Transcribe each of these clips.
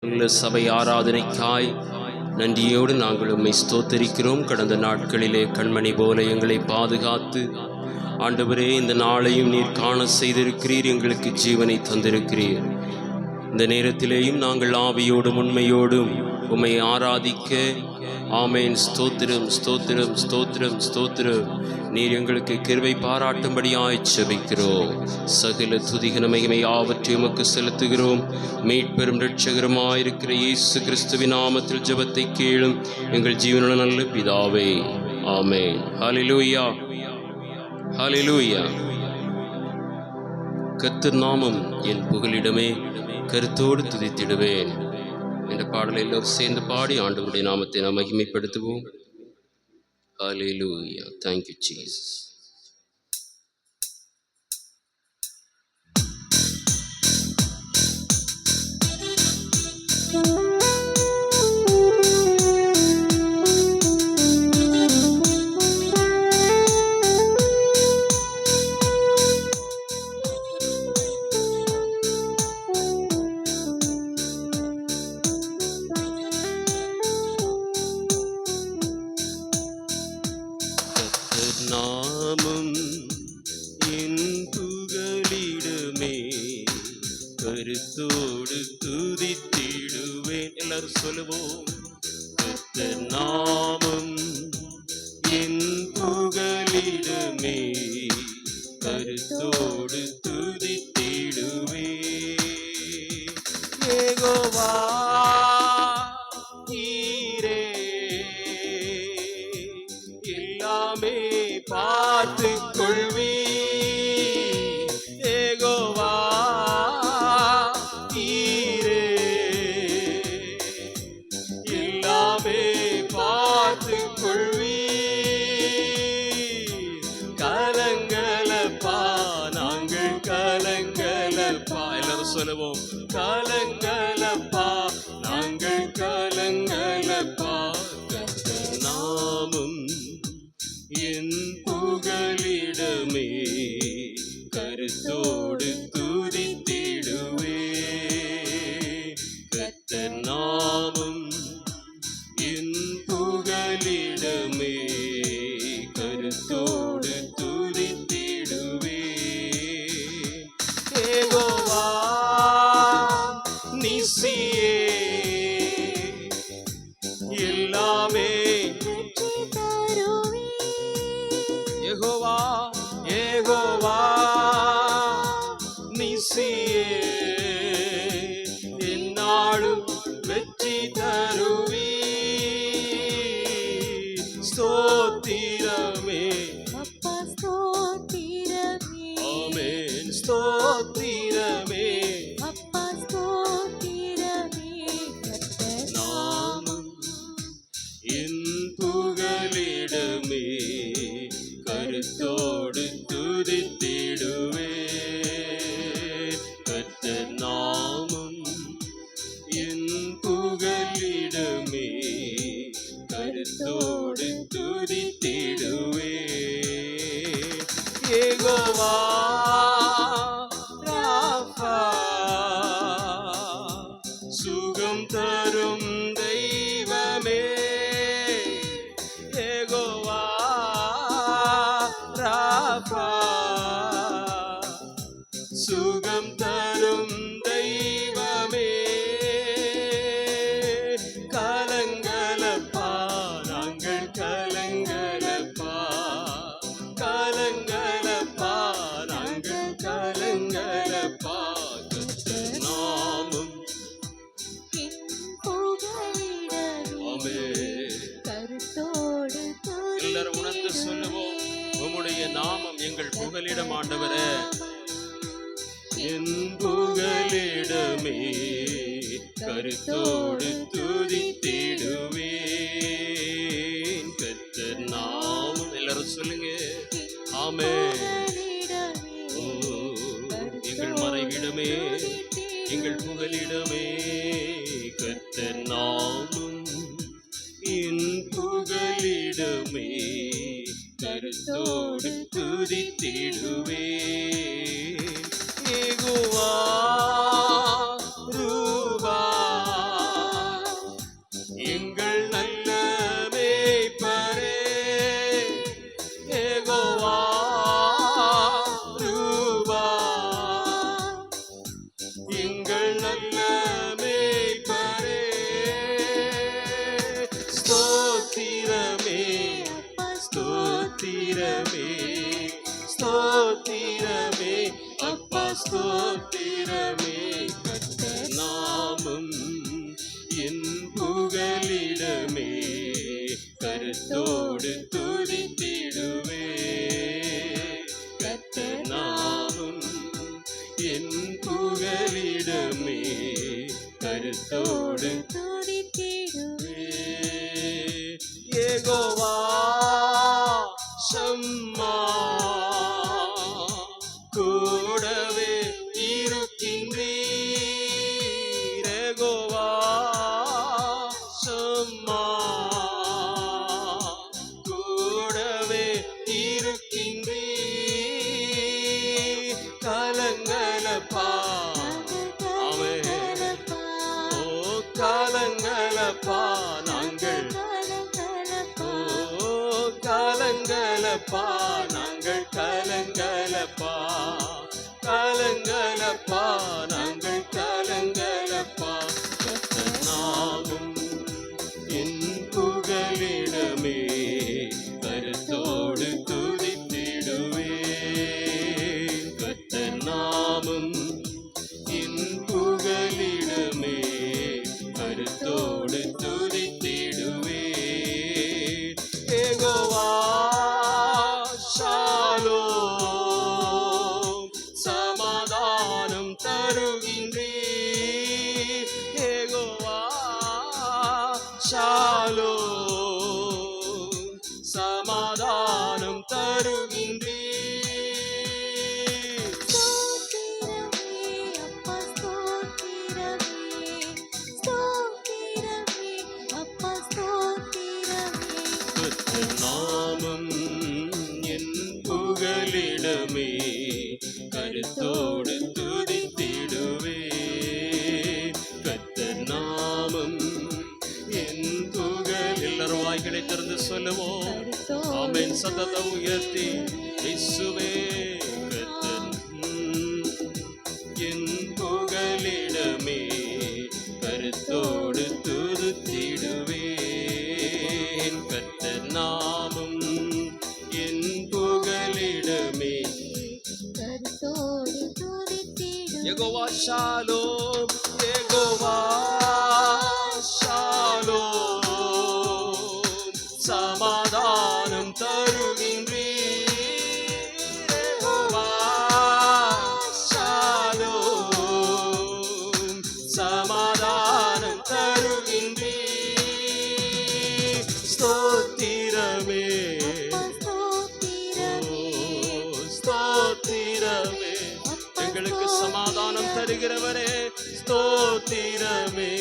உள்ள சபை ஆராதனைக்காய் நன்றியோடு நாங்கள் உம்மை ஸ்தோத்தரிக்கிறோம். கடந்த நாட்களிலே கண்மணி போல எங்களை பாதுகாத்து ஆண்டவரே இந்த நாளையும் நீர் காண செய்திருக்கிறீர், எங்களுக்கு ஜீவனை தந்திருக்கிறீர். இந்த நேரத்திலேயும் நாங்கள் ஆவியோடும் உண்மையோடும் உம்மை ஆராதிக்க ஆமேன். ஸ்தோத்திரம் ஸ்தோத்திரம் ஸ்தோத்திரம் ஸ்தோத்திரம். நீர் எங்களுக்கு கிருபை பாராட்டும்படியாய் ஜெபிக்கிறோம். சகல துதிகன மகிமை யாவற்றையும் உமக்கு செலுத்துகிறோம். மீட்பெரும் இரட்சகருமாயிருக்கிற இயேசு கிறிஸ்துவின் நாமத்தில் ஜெபத்தை கேளும் எங்கள் ஜீவனுள்ள நல்ல பிதாவே, ஆமேன். ஹல்லேலூயா ஹல்லேலூயா. கர்த்தர் நாமம் என் புகலிடமே, கருத்தோடு துதித்திடுவேன் என்ற பாடலை எல்லோரும் சேர்ந்து பாடி ஆண்டவருடைய நாமத்தை நாம் மகிமைப்படுத்துவோம். ஹல்லேலூயா. Thank you Jesus. நாமம் என் புகலிடமே, கருத்தோடு துதித்திடுவேன். எல்லாரும் சொல்லுவோம். கர்த்தர் நாமம் என் புகலிடமே, கருத்தோடு துதித்திடுவேன். யெகோவா பார்த்து கொள்வி, யெகோவா ஈரே எல்லாமே பார்த்து கொள்வி. கலங்கலப்பா நாங்கள் கலங்கலப்பா, எல்லாரும் சொல்லுவோம். கலங்கலப்பா நாங்கள் கலங்கலப்பா. கர்த்தர் நாமம் என் புகலிடமே, கருத்தோடு துதித்திடுவே. கர்த்தர் நாமம் என் புகலிடமே, கருத்தோடு துதித்திடுவே. யெகோவா நிசியே எல்லாமே, யெகோவா யெகோவா நிசியே எந்நாளும் வெற்றி தருவி. ஸ்தோத்திரமே அப்பா ஸ்தோத்திரமே, ஆமென். ஸ்தோத்திரமே அப்பா ஸ்தோத்திரமே. கர்த்தர் நாமம் என் புகலிடமே, கருத்தோடு துதித்திடுவே. கர்த்தர் நாமம் என் புகலிடமே, கருத்தோடு துதித்திடுவே. யெகோவா ராஃபா சுகம் தரும் தெய்வமே, யெகோவா ராஃபா சுகம் தரும் தெய்வமே. கலங்கலப்பா நாங்கள் கலங்கலப்பா, கலங்கலப்பா நாங்கள் கலங்கலப்பா. கர்த்தர் நாமம் எல்லாரும் உணர்ந்து சொல்லுவோம். உம்முடைய நாமம் எங்கள் புகலிடம் ஆண்டவரே, என் புகலிடமே, கருத்தோடு துதித்திடுவேன். கர்த்தர் நாமம் எல்லாரும் சொல்லுங்க. ஆமென். எங்கள் மறைவிடமே, எங்கள் புகலிடமே, கர்த்தர் நாமம் என் புகலிடமே, கருத்தோடு துதித்திடுவே. யெகோவா ரூபா என் புகலிடமே கருத்தோடு துதித்திடுவே. கர்த்தர் நாமம் என் புகலிடமே கருத்தோடு துதித்திடுவே. யெகோவா ஷம்மா கூடவே இருக்கின்றீர். யெகோவா ஷம்மா கூடவே இருக்கின்றீர். கலங்கலப்பா ஆமென். ஓ கலங்கலப்பா நாங்கள், ஓ கலங்கலப்பா நாங்கள், கலங்கலப்பா கலங்கலப்பா நாங்கள், கலங்கலப்பா. கர்த்தர் நாமம் என் புகலிடமே கருத்தோடு துதித்திடுவே. கர்த்தர் நாமம் என் புகலிடமே கருத்தோடு துதித்திடுவே. யெகோவா ஷாலோம் சமாதானம் தருகின்றீர். யெகோவா ஷாலோம் சமாதானம் தருகின்றீர். கர்த்தர் நாமம் என் புகலிடமே கருத்தோடு துதித்திடுவே. கர்த்தர் நாமம் என் புகழ். எல்லாரும் வாய்களை திறந்து சொல்லுவோம். ஆமென். சத்தத்தை உயர்த்தி இயேசுவே கர்த்தர் என் புகலிடமே கருத்தோடு துதித்திடுவேன். கர்த்தர் நாமம் என் புகலிடமே யெகோவா ஷாலோம், யெகோவா ஷாலோம் சமாதானம் தருகின்றீர். யெகோவா ஷாலோம் சமாதானம் தருகின்றீர். ஸ்தோத்திரமே ஸ்தோத்திரமே எங்களுக்கு சமாதானம் தருகிறவரே. ஸ்தோத்திரமே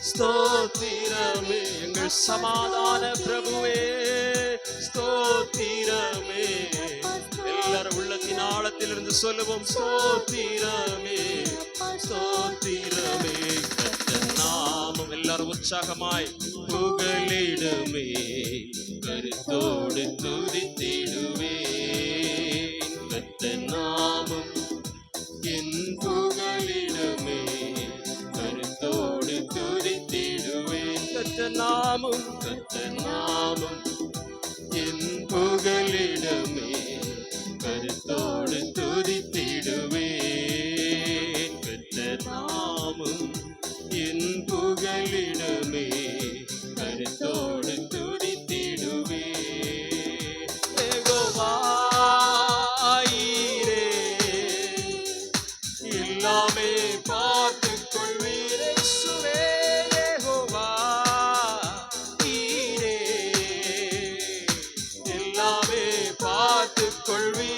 ஸ்தோத்திரமே எங்கள் சமாதான பிரபுவே. ஸ்தோத்திரமே எல்லாரும் உள்ளத்தின் ஆழத்திலிருந்து சொல்லுவோம். ஸ்தோத்திரமே ஸ்தோத்திரமே. கர்த்தர் நாமம் எல்லாரும் உற்சாகமாய் புகலிடமே கருத்தோடு துதித்திடுவே. கர்த்தர் நாமம் என் புகலிடமே கருத்தோடு துதித்திடுவே. கர்த்தர் நாமம், கர்த்தர் நாமம் என் புகலிடமே கருத்தோடு துதித்திடுவே. கர்த்தர் நாமம் என் புகலிடமே கருத்தோடு துதித்திடுவே. யெகோவா ஈரே எல்லாமே பார்த்துக் கொள்வீர். இயேசுவே யெகோவா ஈரே எல்லாமே பார்த்துக் கொள்வீர்.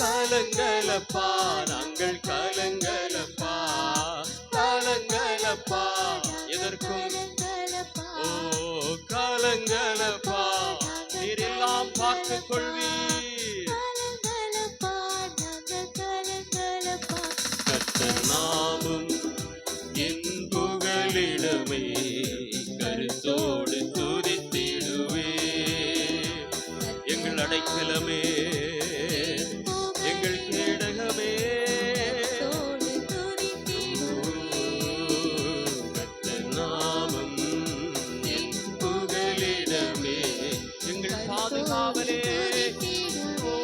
கலங்கலப்பா நாங்கள், கலங்கலப்பா கலங்கலப்பா எதற்கும். ஓ கலங்கலப்பா நீர் எல்லாம் பார்த்துக் கொள்வீர். கர்த்தர் நாமம் என் புகலிடமே கருத்தோடு துதித்திடுவே. எங்கள் அடைக்கலமே எங்கள் கேடகமே. கர்த்தர் நாமம் என் புகலிடமே எங்கள் பாதுகாவலே. ஓ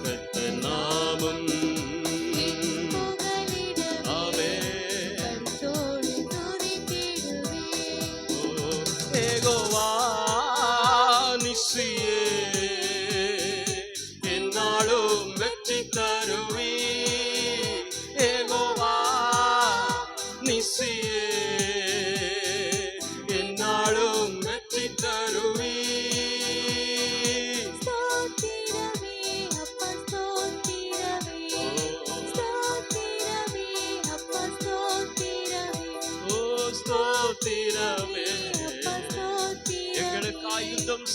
கர்த்தர் நாமம்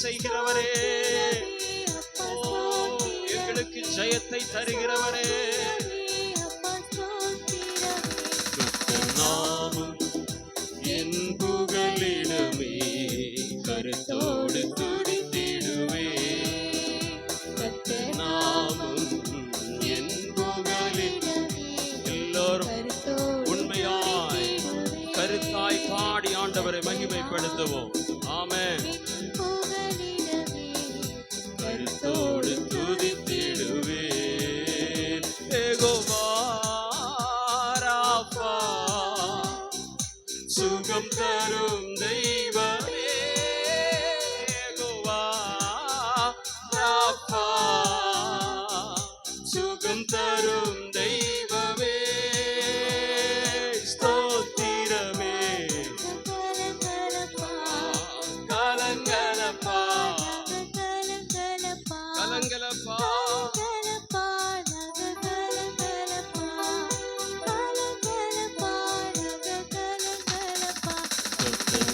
செய்கிறவரே, எங்களுக்கு ஜெயத்தை தருகிறவரே, நாமும் என் புகலிடமே கருத்தோடு துதித்திடுவே, நாமும் என் புகலிடமே. எல்லோரும் உண்மையாய் கருத்தாய் பாடி ஆண்டவரை மகிமைப்படுத்துவோம். ஆமென். கருத்தோடு துதித்திடுவேன். யெகோவா ராஃபா, சுகம் தரும் தெய்வமே, யெகோவா ராஃபா, சுகம் தரும் தெய்வமே, ஸ்தோத்திரமே. கலங்கலப்பா கலங்கலப்பா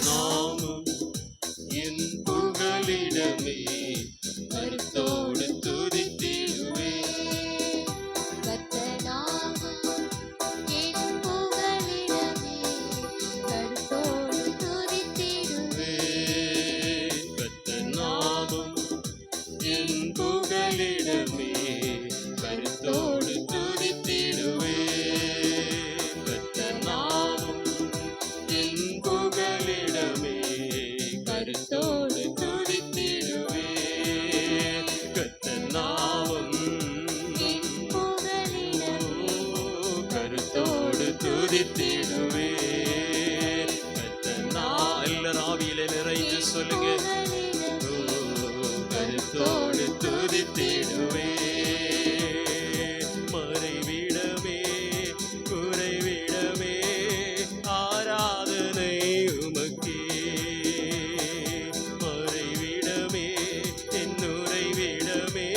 நாமும் என் புகலிடமே கருத்தோடு துதித்திடுவே, நாமும் என் புகலிடமே கருத்தோடு துதித்திடுவே, நாமும் என் புகலிடமே கருத்தோடு துதித்திடுவே, நாமும் கருத்தோடு துதித்திடுவே. எல்லாரும் ஆவியிலே நிறைந்து சொல்லுங்க, கருத்தோடு துதித்திடுவே. மறைவிடமே குறைவிடமே ஆராதனை உமக்கே, மறைவிடமே என் உறைவிடமே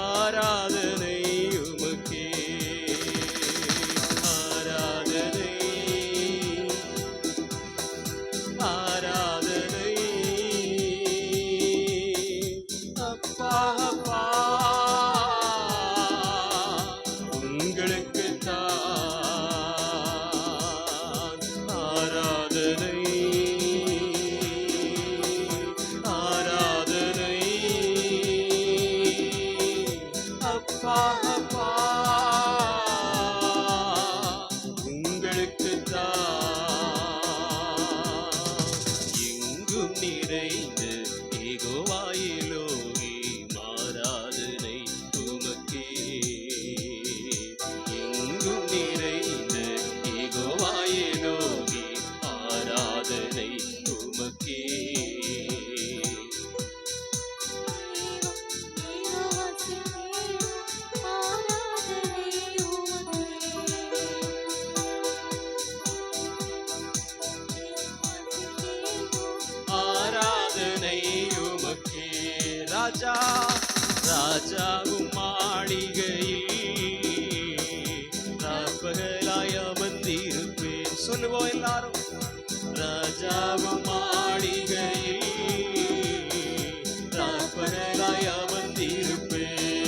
ஆராதனை உமக்கே, ஆராதனை ஆராதனை அப்பா அப்பா உங்களுக்கு தான் ஆராதனை ஆராதனை அப்பா அப்பா உங்களுக்கு தான். எங்கும் நிறைந்து யெகோவாயிலோகி ஆராதனை உமக்கே, எங்கும் நிறைந்து யெகோவாயிலோகி ஆராதனை உமக்கே, ஆராதனை உமக்கே. ராஜா ராஜாவும் மாளிகையில் ராப்பகலாய் அமர்ந்திருப்பேன். சொல்லுவோம் எல்லாரும், ராஜாவும் மாளிகையில் ராப்பகலாய் அமர்ந்திருப்பேன்,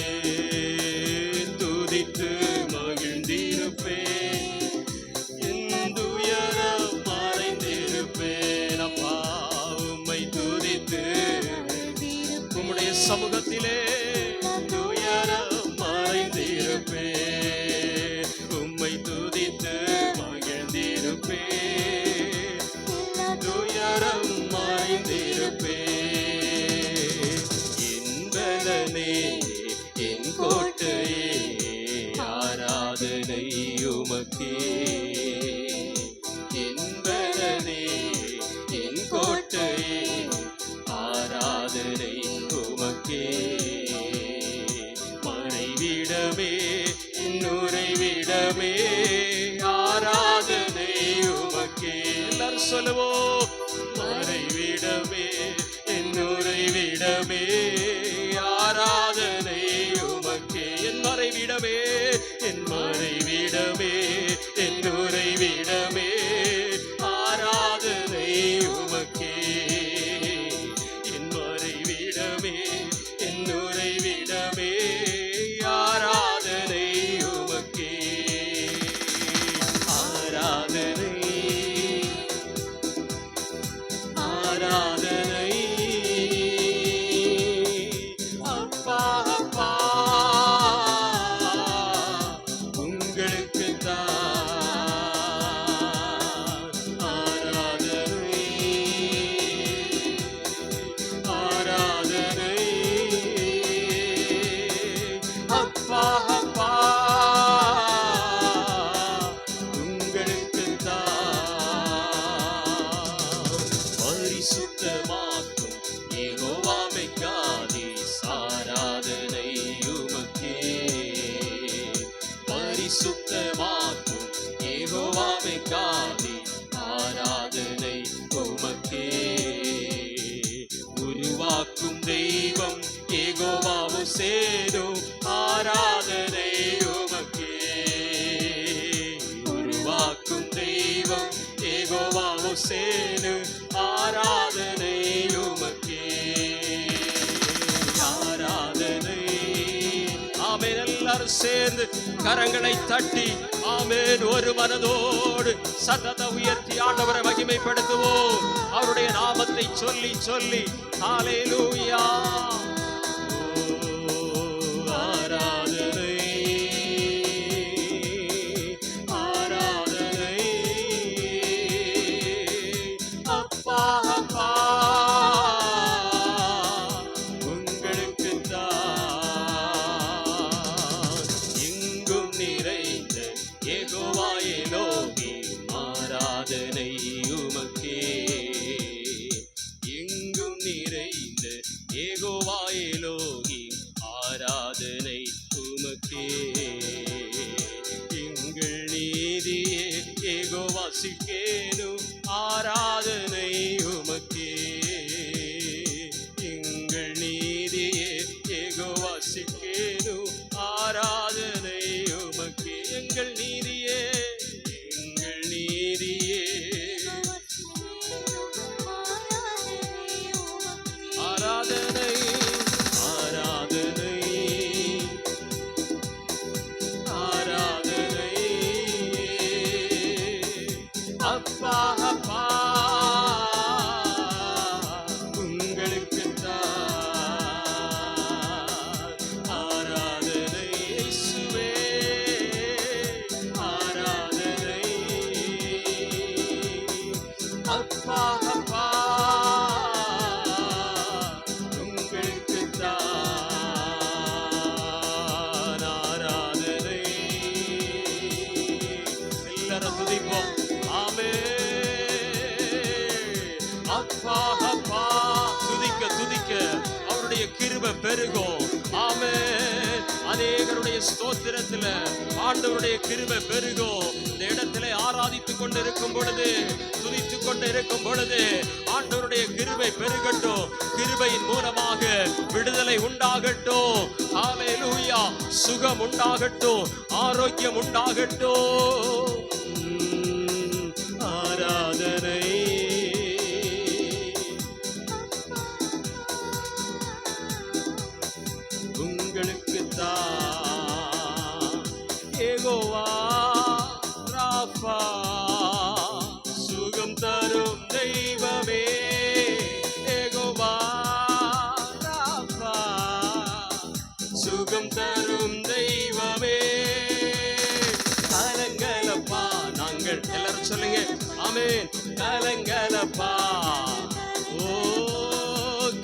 துதித்து மகிழ்ந்திருப்பேன், என் துயரம் மறைந்திருப்பேன். அப்பா உம்மை துதித்து உம்முடைய சமூகத்திலே துயரம் மறைந்திருப்பேன், உம்மை துதித்து மகிழ்ந்திருப்பேன், துயரம் மறைந்திருப்பேன். என் பலனே என் கோட்டையே ஆராதனை உமக்கே, என் பலனே என் கோட்டையே ஆராதனை உமக்கே, மறைவிடமே என் உறைவிடமே ஆராதனை உமக்கே. எல்லாரும் சொல்லுவோம், மறைவிடமே என் உறைவிடமே ஆராதனை உமக்கே, என் மறைவிடமே என் மறைவிடமே என் உறைவிடமே ஆராதனை உமக்கே, என் மறை உங்களுக்கு ஆராதனை ஆராதனை. அப்பா அப்பா உங்களுக்கு பரிசுத்தமாக்கும் யெகோவாவே காதேஸ் ஆராதனை உமக்கே. பரிசுத்தமாக்கும் யெகோவாவே காதேஸ் ஆராதனை உமக்கே. உருவாக்கும் தெய்வம் யெகோவாவு சேரும் ஆராதனை உமக்கே. உருவாக்கும் தெய்வம் யெகோவாவு சேரும் ஆராதனை உமக்கே. ஆராதனை. ஆமென். எல்லாரும் சேர்ந்து கரங்களை தட்டி ஆமென் ஒரு மனதோடு சத்தத்தை உயர்த்தி ஆண்டவரை மகிமைப்படுத்துவோம். அவருடைய நாமத்தை சொல்லி சொல்லி ஹல்லேலூயா. ஆராதனை ஆராதனை. அப்பா அப்பா உங்களுக்கு எங்கும் நிறைந்த யெகோவா எலோஹிம் ஆராதனை உமக்கே. எங்கும் நிறைந்த யெகோவா எலோஹிம் ஆராதனை உமக்கே. எங்கள் நீதியே யெகோவா சிக்கேனு ஆராதனை உமக்கே. எங்கள் நீதியே யெகோவா சிக்கேனு ஆராதனை உமக்கே. எங்கள் நீதியே எங்கள் நீதியே ஆராதனை ஆராதனை ஆராதனை. அப்பா அப்பா உங்களுக்கு ஆராதனை. இயேசுவே ஆராதனை. அப்பா அப்பா உங்களுக்கு ஆராதனை. எல்லாரும் துதிப்போம். ஆமென். அப்பா அப்பா துதிக்க துதிக்க அவருடைய கிருபை பெருகும். ஆமென். அநேகருடைய ஸ்தோத்திரத்துல ஆண்டவருடைய கிருபை பெருகும். இந்த இடத்திலே ஆராதித்துக் கொண்டு இருக்கும் பொழுது துதித்துக் கொண்டு இருக்கும் பொழுது ஆண்டவருடைய கிருபை பெருகட்டும். கிருபையின் மூலமாக விடுதலை உண்டாகட்டும். ஹல்லேலூயா. சுகம் உண்டாகட்டும். ஆரோக்கியம் உண்டாகட்டும். ஆராதனை உங்களுக்கு யெகோவா ராஃபா சுகம் தரும் தெய்வமே. யெகோவா ராஃபா சுகம் தரும் தெய்வமே. கலங்கலப்பா நாங்கள் எல்லாரும் சொல்லுங்க. ஆமென். கலங்கலப்பா ஓ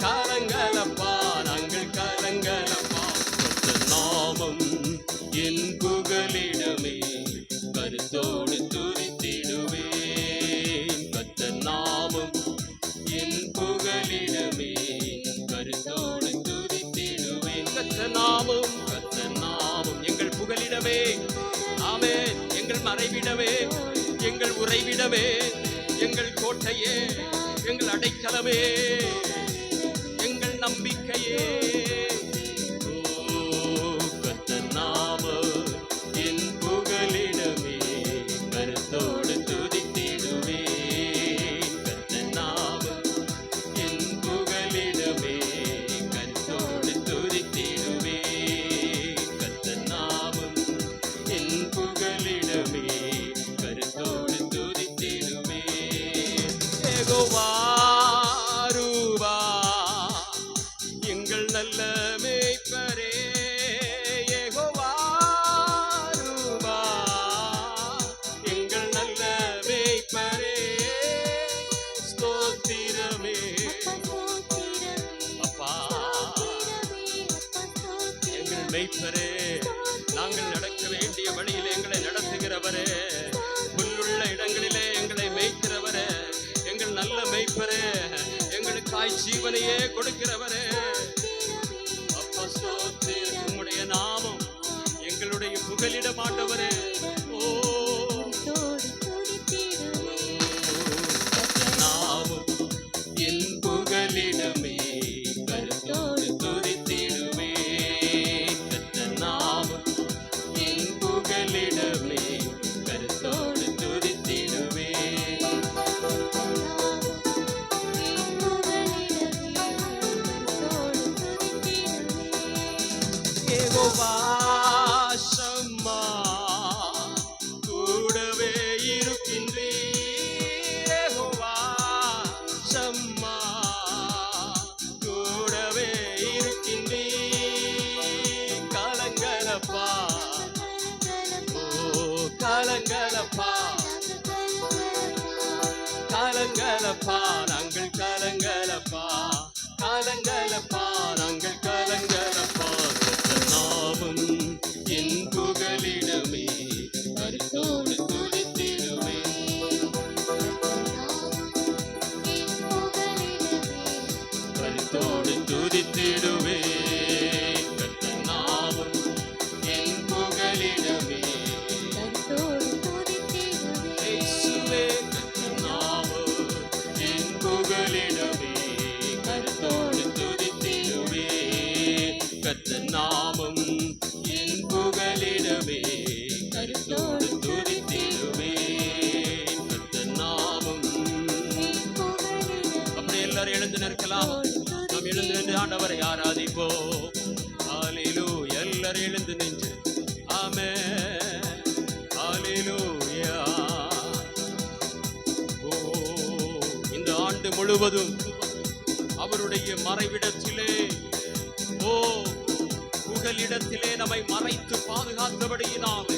கலங்கலப்பா நாங்கள் கலங்கலப்பா. நாமம் என் புகலிடமே கருத்தோடு துதித்திடுவேன். கர்த்தர் நாமம் என் புகலிடமே கருத்தோடு துதித்திடுவேன். கர்த்தர் நாமம் எங்கள் புகலிடமே. ஆமென். எங்கள் மறைவிடமே எங்கள் உறைவிடமே எங்கள் கோட்டையே எங்கள் அடைக்கலமே எங்கள் நம்பிக்கையே. கர்த்தர் நாமம் என் புகலிடமே கருத்தோடு துதித்திடுவேன். கர்த்தர் நாமம் என் புகலிடமே கருத்தோடு துதித்திடுவேன். கர்த்தர் நாமம் என் புகலிடமே கருத்தோடு யெகோவா ரூபா எங்கள் நல்ல கொடுக்கிறவரே, அப்பா ஸ்தோத்திரம். உம்முடைய நாமம் எங்களுடைய புகலிடம் ஆண்டவரே. ஓ நாமம் என் புகலிடமே, கருத்தோடு துதித்திடுவே. கர்த்த நாமம் என் புகலிடமே, கருத்தோடு துதித்திடுவே. யெகோவா ஷம்மா, கூடவே இருக்கின்றீர். யெகோவா ஷம்மா, கூடவே இருக்கின்றீர். கலங்கலப்பா, ஓ கலங்கலப்பா, கலங்கலப்பா, நாங்கள் கலங்கலப்பா, கலங்கலப்பா, நாங்கள் கலங்கலப்பா. நாமம் என் புகலிடமே, கருத்தோடு துதித்திடுவே. கருத்தோடு துதித்திடுவே. கர்த்த நாமம் என் புகலிடமே, இயேசுவே. கர்த்த நாமம் என் புகலிடமே, கருத்தோடு துதித்திடுவே. கர்த்த நாமம் என் புகலிடமே, கருத்தோடு துதித்திடுவே. கர்த்த நாமம். அப்படி எல்லாரும் எழுந்து நிற்கலாம். நாம் எழுந்து நின்று ஆண்டவரை ஆராதிப்போம். ஹல்லேலூயா. எல்லாரும் எழுந்து நின்று ஆமென். ஹல்லேலூயா. ஓ இந்த ஆண்டு முழுவதும் அவருடைய மறைவிடத்திலே, ஓ புகலிடத்திலே நம்மை மறைத்து பாதுகாத்தபடியினாலே